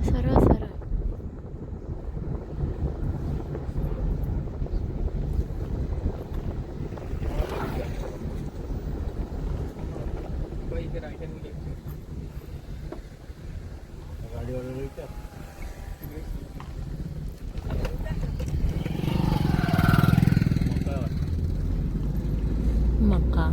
सरळ सरळ. मका.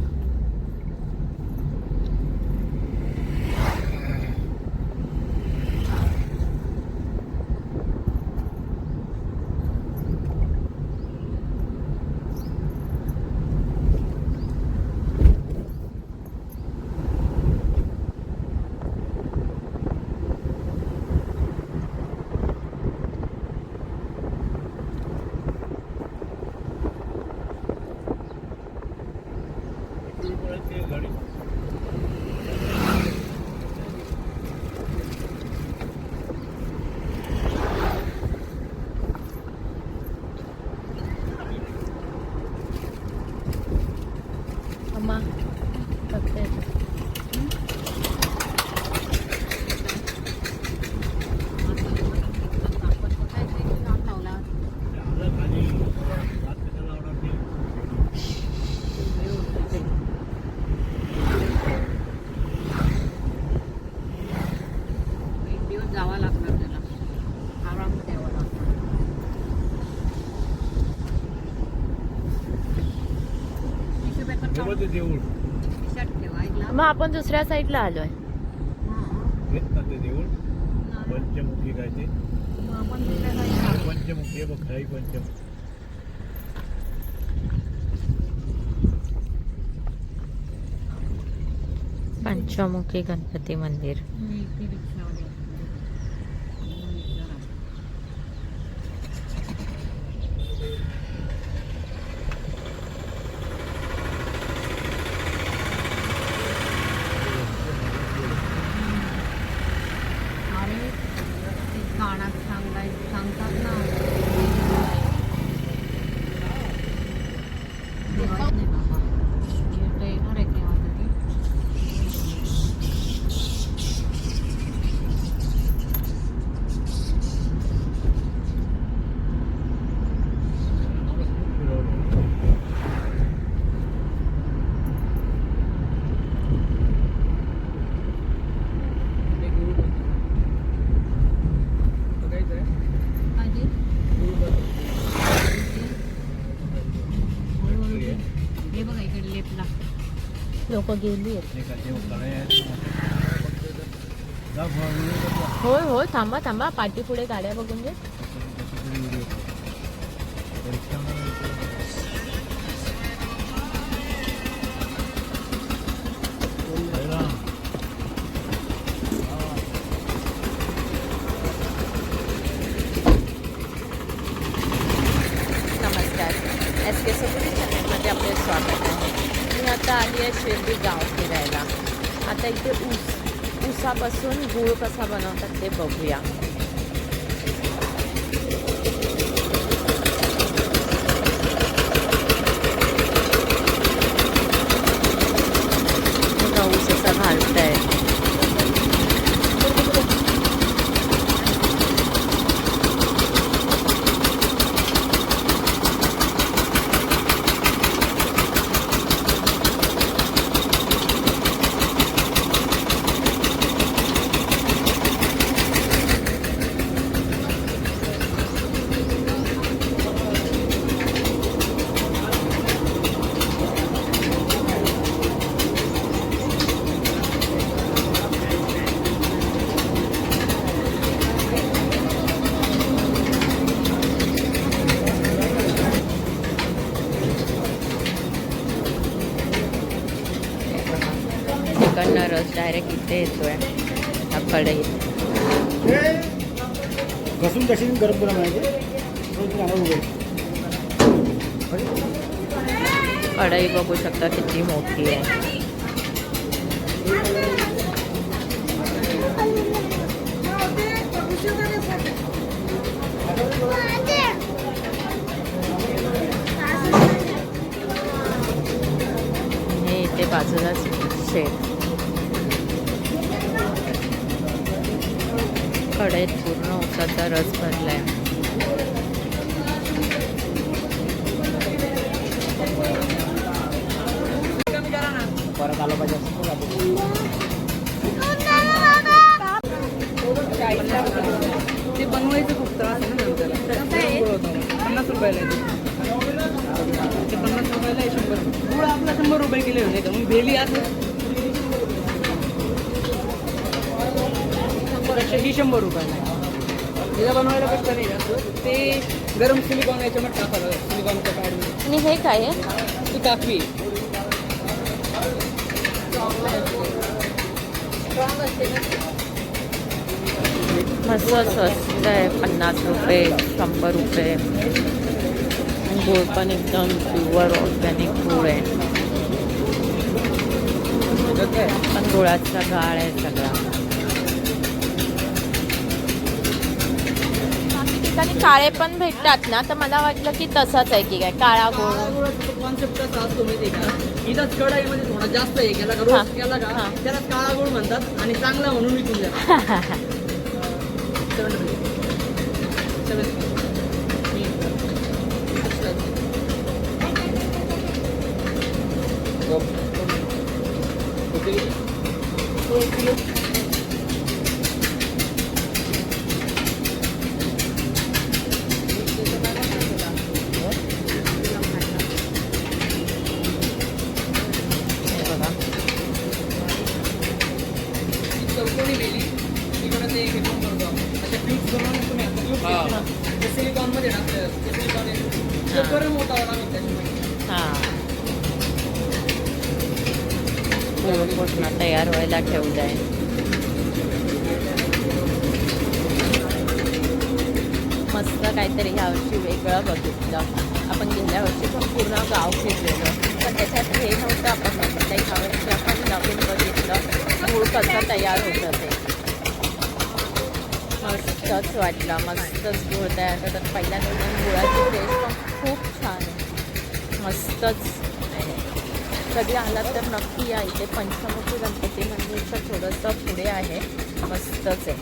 अम्मा बघते. जावा लागणार त्याला, आराम द्यावा लागणार. मग आपण दुसऱ्या साईडला आलोय. पंचमुखी काय ते पंचमुखी बघ ताई. पंचमुखी गणपती मंदिर. गाण्यात सांगतात ना, येणार आहे तेव्हा तरी. हे बघा इकडे लेपला लोक गेली. होय होय, थांबा थांबा, पाठी पुढे गाड्या बघून घे. नमस्कार, SK सबुरी चॅनलमध्ये आपले स्वागत आहे. मी आता आली आहे शिर्डी गाव फिरायला. आता इथे ऊसापासून गूळ कसा बनवतात ते बघूया. ऊस असा घालताय. तिकडनं रस डायरेक्ट इथे येतोय कढईत. घसून कशी गरम गरम आहे कढई बघू शकता किती मोठी आहे. हे इथे बाजूलाच शेत. कढईत पूर्ण उसाचा रस भरलाय. परत आलं पाहिजे असं पण राहतं. ते बनवायचं खूप त्रास आहे ना त्याला. 50 रुपयाला आहे ते. 50 रुपयाला आहे 100. गुळ आपला 100 रुपये किलो आहे का मग भेली असं ही 100 रुपयाला आहे. तिला बनवायला कष्ट नाही जास्त. ते गरम सिलिकॉन याच्यामध्ये टाकावं सिलिकॉनच्या पॅडमध्ये. आणि हे काय आहे? ती काफी मस्त स्वस्त आहे. 50 रुपये 100 रुपये. गूळ पण एकदम प्युअर ऑर्गॅनिक गूळ आहे. पण गुळाचा गाळ आहे सगळा. बाकी ठिकाणी काळे पण भेटतात ना, तर मला वाटलं की तसाच आहे की काय काळा गूळ. कॉन्सेप्ट कसा असतो माहिती आहे का? इथं कढाईमध्ये थोडा जास्त आहे केला का हा. रोस्ट केला का हा. त्याला काळा गुळ म्हणतात आणि चांगला म्हणून विकून द्या. 1 किलो. हे बघा. चौकोनी वेली इकडे ते हे पण करतो आपण. अशा ट्यूब्स बनवून तुम्ही आता ट्यूब्स घेतो ना ते सिलिकॉनमध्ये टाकलं ते सिलिकॉन आहे गरम होता आम्ही त्याच्यामध्ये. हां गूळ पूर्ण तयार व्हायला ठेवलं आहे. मस्त काहीतरी ह्यावर्षी वेगळं बघितलं. आपण गेल्या वर्षी पण पूर्ण गाव फिरलेलं, पण त्याच्यात हे नव्हतं आपण बघितलं. ह्यावर्षी आपण नवीन बघितलं गूळ कसं तयार होतं ते. मस्तच वाटलं. मस्तच गूळ तयार करतात. पहिल्यांदा गुळाची टेस्ट पण खूप छान आहे. मस्तच आहे. कधी आलात तर नक्की या. इथे पंचमुखी गणपती मंदिरचं थोडंसं पुढे आहे. मस्तच आहे.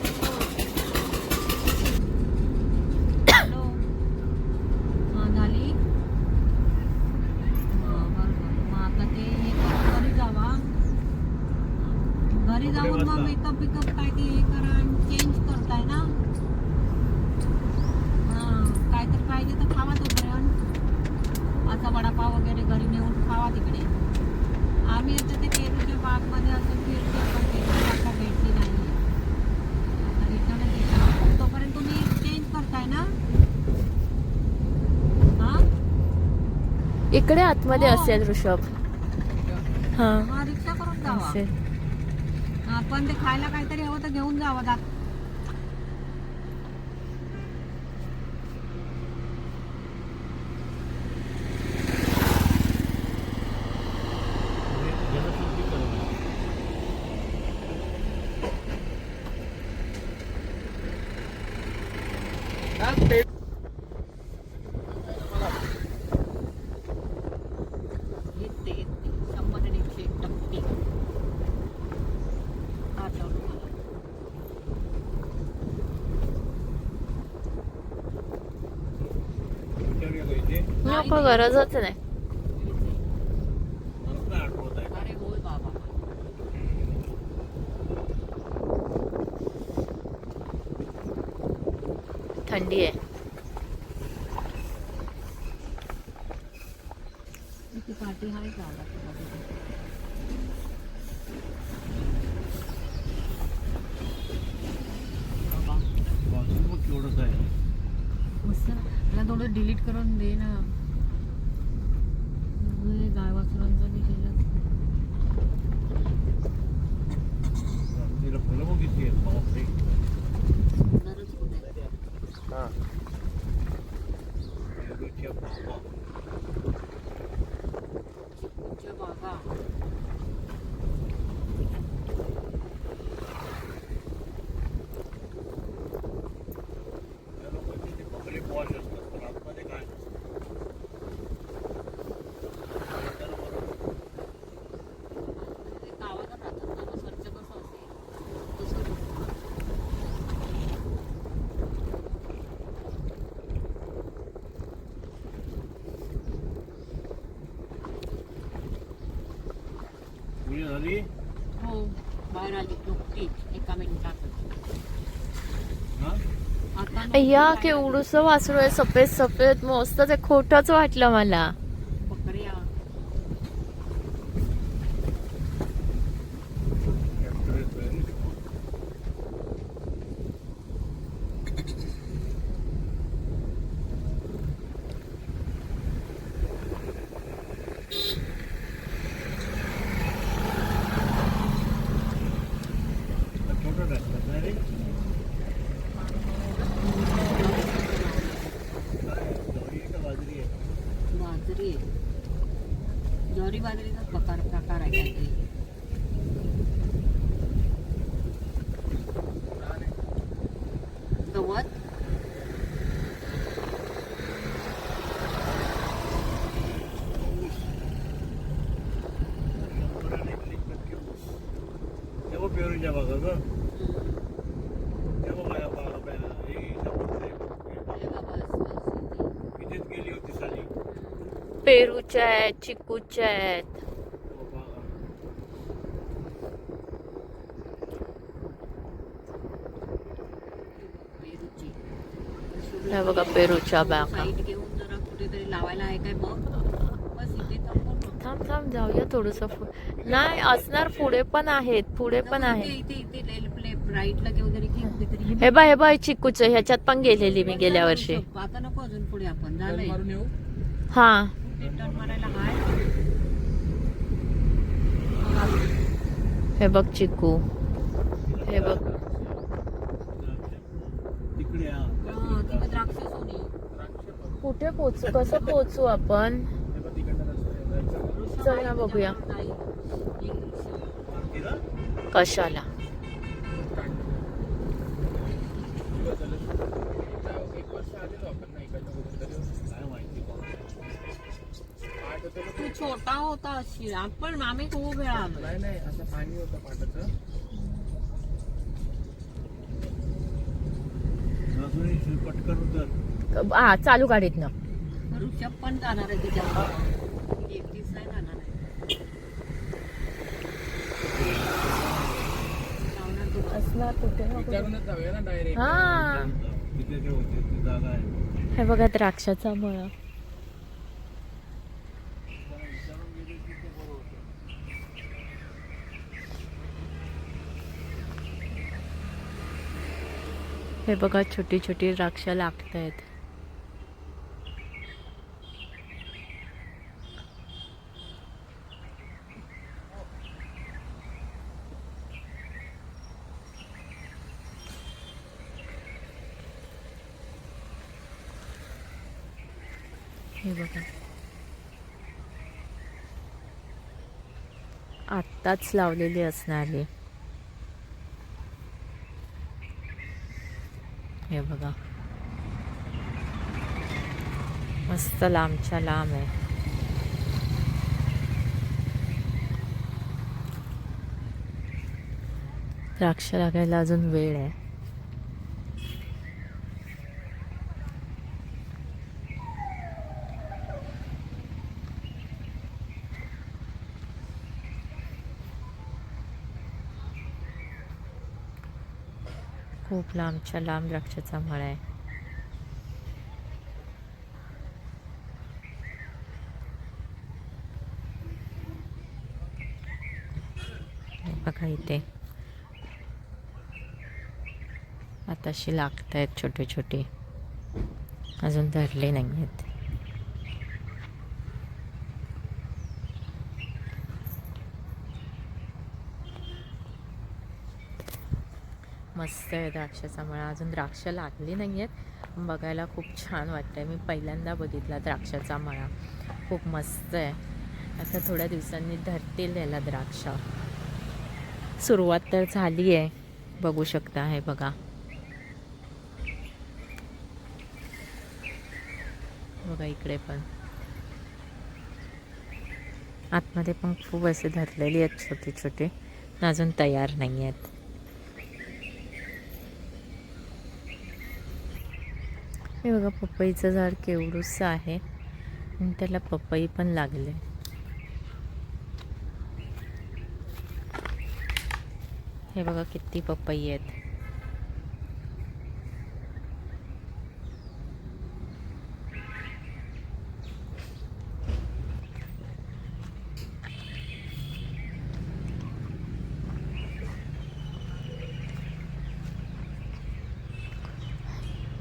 हॅलो झाली. बरं मग आता ते हे करून घरी जावा. घरी जाऊन मग मेकअप बिकअप काय ते हे करा चेंज करताय ना. हां काय तर पाहिजे तर खावा तोपर्यंत. असा वडापाव वगैरे घरी नेऊन खावा तिकडे. आम्ही आता ते पेरूच्या बागमध्ये असं फिरतो पण पेरूची आता भेटली नाही. आता रिटर्नच येतो. तोपर्यंत तुम्ही चेंज करताय ना. हां इकडे आतमध्ये हो. असेल ऋषभ. हां मग रिक्षा करून जावा. असेल. हां पण ते खायला काहीतरी हवं तर घेऊन जावं. येते 100-101 आठवलं मला. नको गरजच नाही. अरे होय बाबा. थंडी आहे. ती पार्टी आहे का आता? केवढंच आहे. मस्त. मला थोडं डिलीट करून दे ना. गाय वासरांचं दिलेलं. तिला फुलं बघितली आहेत बापरे. सुंदरच होते. हां पेरूच्या बागा. चिकूच्या बागा. त्या लोकांचे ते कपडे वॉश असतात पण आतमध्ये काय नसतं. हा? आता अय्या केवढूस वासरू आहे, सफेद सफेद मस्त. ते खोटच वाटलं मला. बकऱ्या ट्रॅक्टर येतोय ना तिकडून. छोटा ट्रॅक्टर नाही रे. काय ज्वारी आहे का बाजरी आहे? बाजरी ज्वारी बाजरीचा प्रकार आहे काहीतरी. गवत तेव्हा पेरूच्या बागा ग. तेव्हा माझ्या बागा इथेच गेली होती साली. पेरूच्या आहेत, चिकूच्या आहेत. तेव्हा बागा. पेरूची हे बघा पेरूच्या बागा. साईड घेऊन जरा कुठेतरी लावायला आहे काय बघ. बस इथे थांबून थांब थांब जाऊया थोडस. नाही असणार, पुढे पण आहेत, पुढे पण आहे. इथे राईटला वगैरे की कुठेतरी हे बाय चिकूच ह्याच्यात पण गेलेली मी गेल्या वर्षी. आता नको अजून पुढे आपण झालंय मारून येऊ. हा टर्न मारायला हाय. हे बघ चिकू, हे बघ. तिकडे हा. तिथे द्राक्ष सोनी कुठे पोचू, कसं पोचू आपण? चल ना बघूया. तिला कशाला? काय माहिती कोण. तू छोटा होता अशी आपण आम्ही खूप वेळा आलो. नाही नाही असं पाणी होतं पाटाचं. अजूनही पटकन उतर. हा चालू गाडीत ना. ऋषभ पण जाणार आहे तिच्यावर. एकटीच नाही जाणार आहे. लावणार तू. असणार कुठे ना कुठे. विचारूनच जाऊया ना डायरेक्ट. हा तिथे ते होते ती जागा आहे. हे बघा द्राक्षाचा मळा. हे बघा छोटी छोटी द्राक्ष लागत आहेत. हे बघा आत्ताच लावलेली असणारी. हे बघा मस्त लांबच्या लांब आहे. द्राक्ष लागायला अजून वेळ आहे. खूप लांबच्या लांब द्राक्षाचा मळा आहे. बघा इथे आताशी लागत आहेत छोटे छोटे, अजून धरले नाही आहेत. मस्त आहे द्राक्षाचा मळा. अजून द्राक्ष लागली नाही आहेत. बघायला खूप छान वाटतंय. मी पहिल्यांदा बघितला द्राक्षाचा मळा. खूप मस्त आहे. आता थोड्या दिवसांनी धरतील याला द्राक्ष. सुरुवात तर झाली आहे, बघू शकता. हे बघा बघा इकडे पण आतमध्ये पण खूप असे धरलेले आहेत छोटे छोटे, अजून तयार नाही आहेत. हे बघा पपईचं झाड केवढूसं आहे आणि त्याला पपई पण लागले. हे बघा किती पपई आहेत.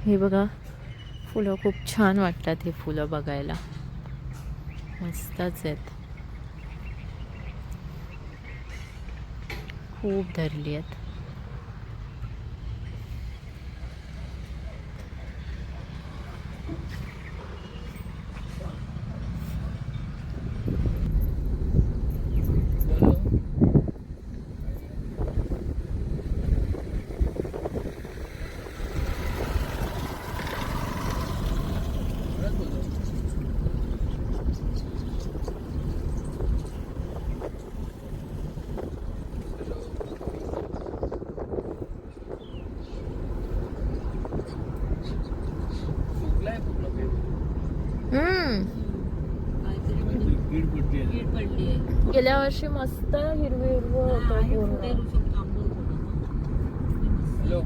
हे बघा फुलं खूप छान वाटतात. हे फुलं बघायला मस्तच आहेत. खूप धरली आहेत. काहीतरी म्हणजे कीड पडली आहे. कीड पडली आहे. गेल्या वर्षी मस्त हिरवे हिरवं हा, होतं हे पूर्ण. पुढे ऋषभ थांबलो होतो ना. हॅलो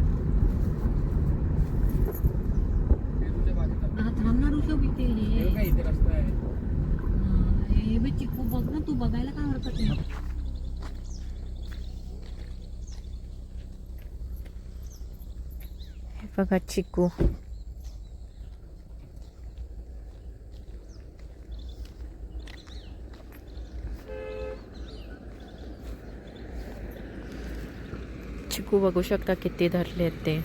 पेरूच्या बागेत आपण- हा, थांब ना ऋषभ इथे हे. पेरू काय इथे रस्ता आहे. हा, हे बघ चिकू बघ ना तू, बघायला काय हरकत नाही. हे बघा चिकू. चिकू बघू शकता किती धरले आहेत ते.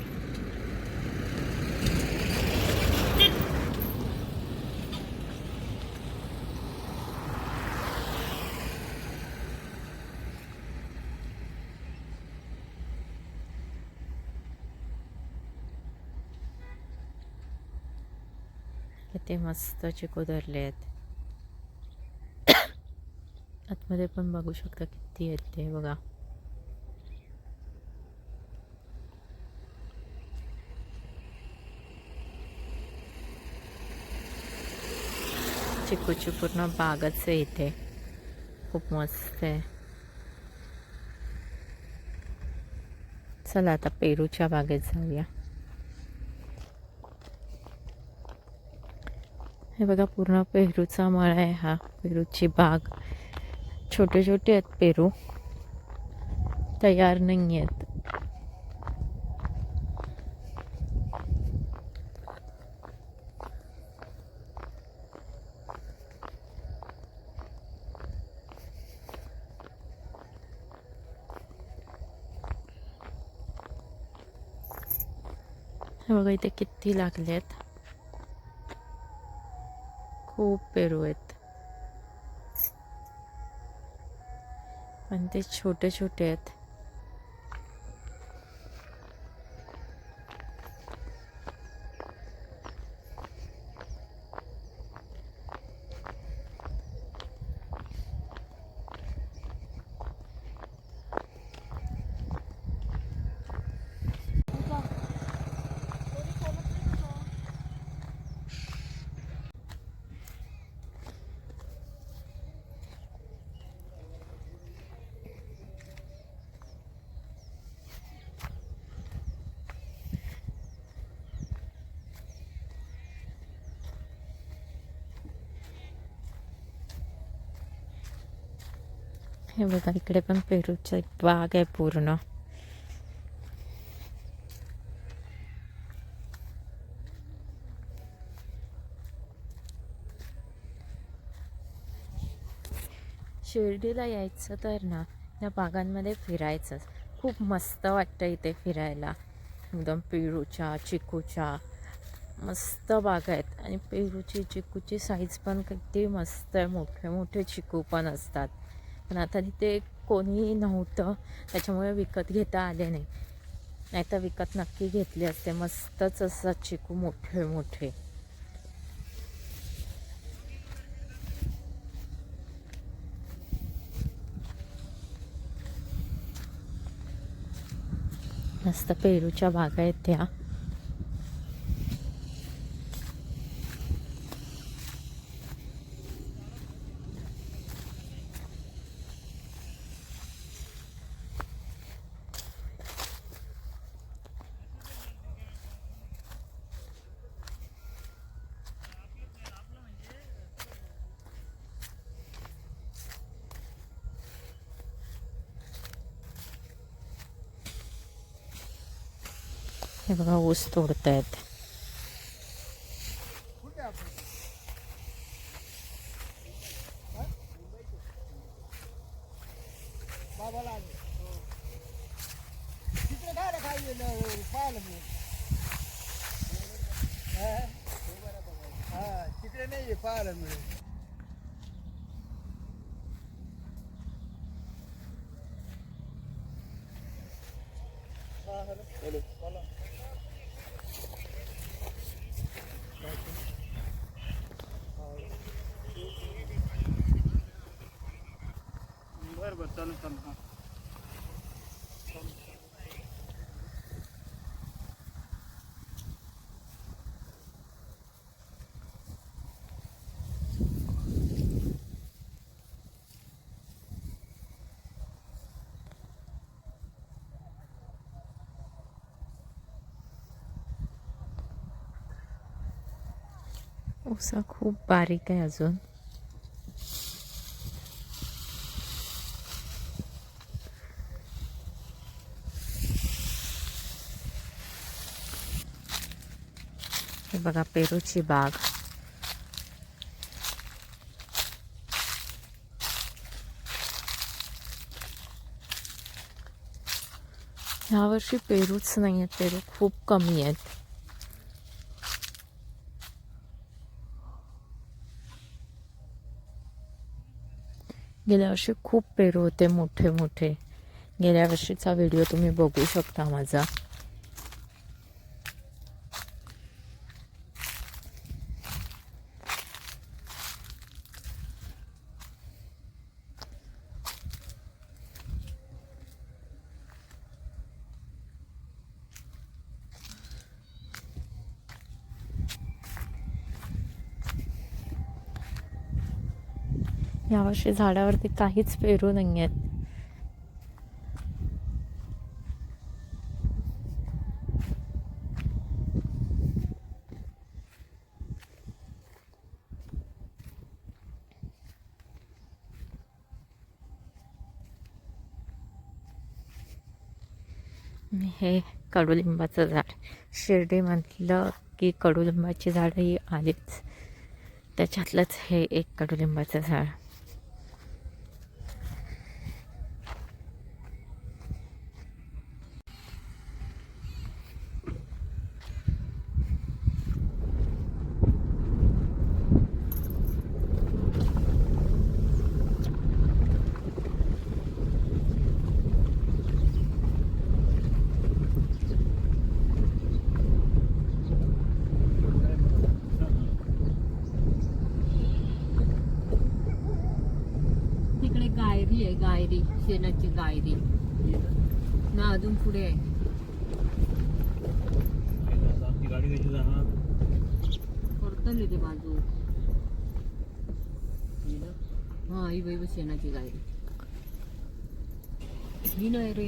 किती मस्त चिकू धरले आहेत. आतमध्ये पण बघू शकता किती आहेत ते बघा. चिकूची पूर्ण बागच आहे इथे. खूप मस्त आहे. चला आता पेरूच्या बागेत जाऊया. हे बघा पूर्ण पेरूचा मळा आहे हा. पेरूची बाग. छोटे छोटे आहेत पेरू, तयार नाही आहेत. हे बघा इथे किती लागले आहेत. खूप पेरू आहेत पण ते छोटे छोटे आहेत. हे बघा इकडे पण पेरूची बाग आहे पूर्ण. शिर्डीला यायचं तर ना या बागांमध्ये फिरायचंच. खूप मस्त वाटतं इथे फिरायला. एकदम पेरूच्या चिकूच्या मस्त बागा आहेत. आणि पेरूची चिकूची साईज पण किती मस्त आहे. मोठे मोठे चिकू पण असतात. पण आता तिथे कोणी नव्हतं त्याच्यामुळे विकत घेता आले नाही. नाहीतर विकत नक्की घेतले असते. मस्तच असतात चिकू मोठे मोठे. मस्त पेरूच्या बागा आहेत त्या. हे बघा ऊस तोडतायत. इकडे नाही पाहायला मिळेल. बरं बरं चालेल चालेल हां. उसा खूप बारीक आहे अजून. हे बघा पेरूची बाग. ह्यावर्षी पेरूच नाही आहेत, पेरू खूप कमी आहेत. गेल्या वर्षी खूप पेरू होते मोठे मोठे. गेल्या वर्षीचा व्हिडिओ तुम्ही बघू शकता माझा. यावर्षी झाडावरती काहीच पेरू नाही आहेत. हे कडुलिंबाचं झाड. शिर्डी म्हटलं की कडुलिंबाची झाडं ही आलीच. त्याच्यातलंच हे एक कडुलिंबाचं झाड. तिकडे गायरी आहे, गायरी, शेणाची गायरी ना अजून पुढे आहे. आमची गाडी कशी जाणार? करतले ते बाजू. हा ही बाई शेणाची गायरी. ही नाही रे,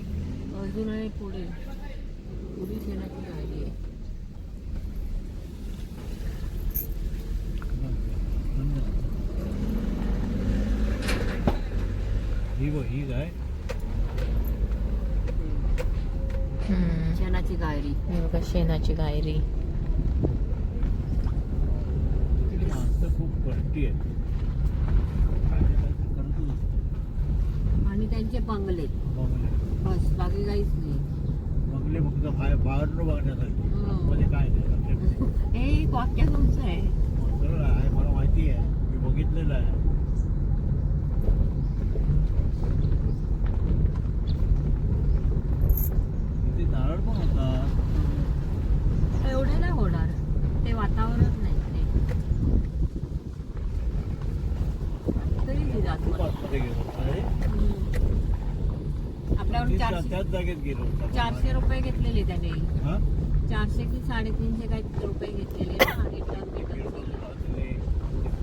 अजून आहे पुढे. पुढे शेणाची गायरी आहे. ही काय? शेणाची गायरी. हे बघा शेणाची गायरी. माणसं खूप कष्टी आहेत. आणि त्यांचे बंगले बस, बाकी काहीच नाही. बंगले फक्त बाहेरनं बघण्यासाठी. मध्ये काय नाही. हे वाक्य तुमचं आहे. सरळ आहे, मला माहिती आहे, मी बघितलेलं आहे. इथे नारळ पण होता. एवढे नाही होणार, ते वातावरण नाही ते. तरी ते जात खूप मला. आतमध्ये गेलो होता रे. आपल्याकडून 400 त्याच जागेत गेलो होता. 400 रुपये घेतलेले त्याने. हा? 400 की 350 काही रुपये घेतलेले ना रिटर्न गेलो भेटत. होतो. ते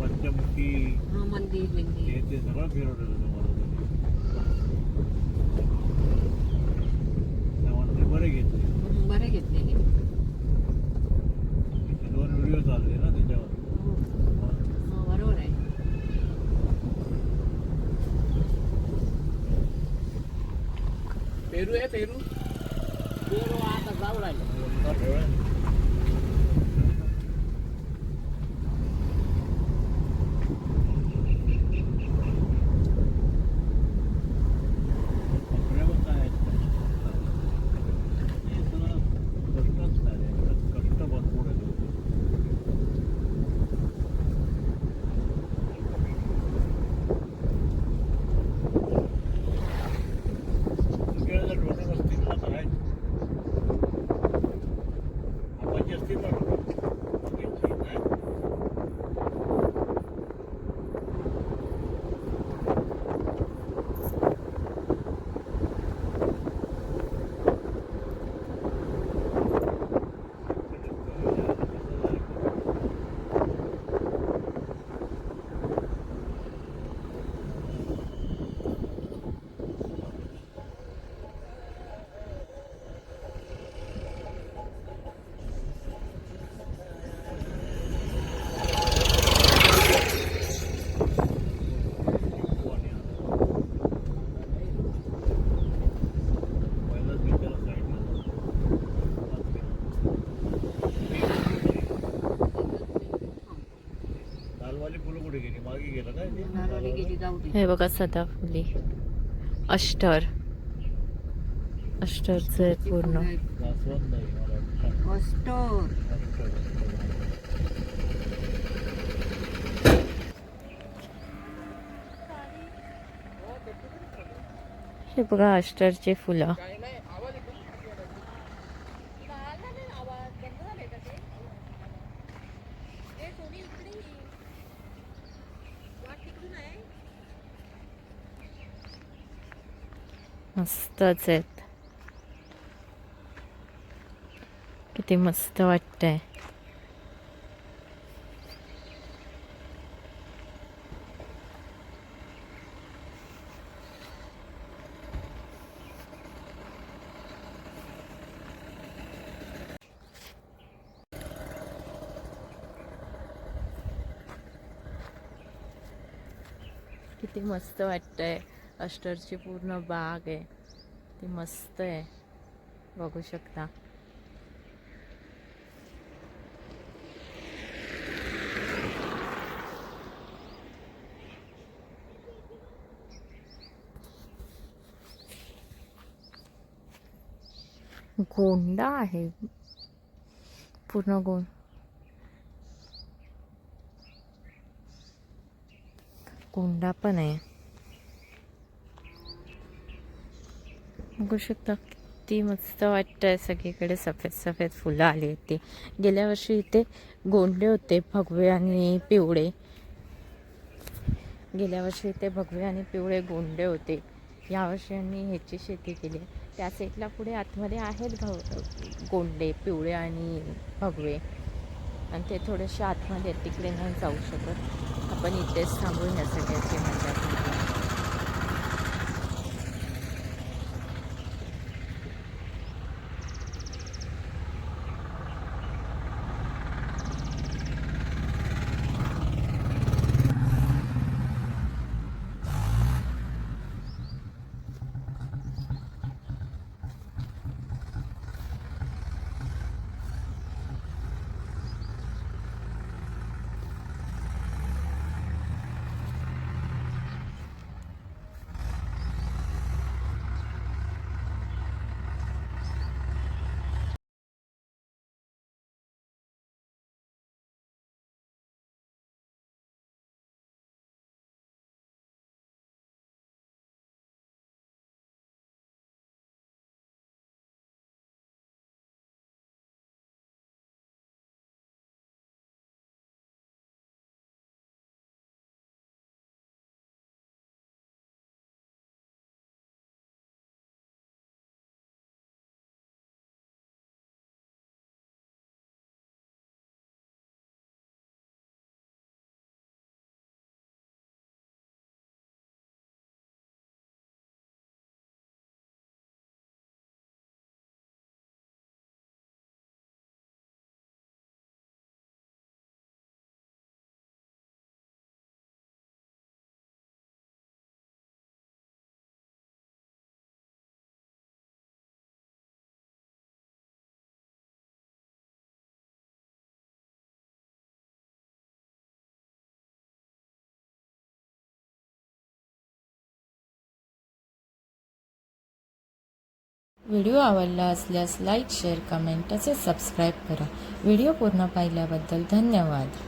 पंचमुखी हा मंदिर बिंदिर. ते सगळं फिरवलेलं तुम्हाला. त्यामुळे ते बरे घेतले. बरे घेतलेले. इथे 2 व्हिडिओ चालले ना त्याच्यावर. हो, बरोबर आहे. पेरू आहे पेरू. पेरू आता जाऊ राहिले. कष्ट भरपूर आहे. भाजी असतील ना पहिलाच मी त्याला साईडला लालवाली फुलं कुठे गेली मागे गेलं काय ते? नारळी गेली जाऊ दे. हे बघा सदाफुली अष्टर अष्टरचं आहे पूर्ण. जास्वंद आहे मला वाटतं. कस्टोर हे बघा अष्टरचे फुलं. मस्तच आहेत. किती मस्त वाटतंय. किती मस्त वाटतंय. अष्टरची पूर्ण बाग आहे. ती मस्त आहे. बघू शकता. गोंडा आहे पूर्ण गोंडा पण आहे. बघू शकता किती मस्त वाटतंय. सगळीकडे सफेद सफेद फुलं आली होती. गेल्या वर्षी इथे गोंडे होते भगवे आणि पिवळे. गेल्या वर्षी इथे भगवे आणि पिवळे गोंडे होते. यावर्षी यांनी ह्याची शेती केली. त्या साईडला पुढे आतमध्ये आहेत गोंडे पिवळे आणि भगवे आणि ते थोडेसे आतमध्ये आहेत. तिकडे नाही जाऊ शकत आपण. इथेच थांबून या सगळ्याची मजा घेऊ. व्हिडिओ आवडला असल्यास लाईक शेअर कमेंट तसेच सबस्क्राईब करा. व्हिडिओ पूर्ण पाहिल्याबद्दल धन्यवाद.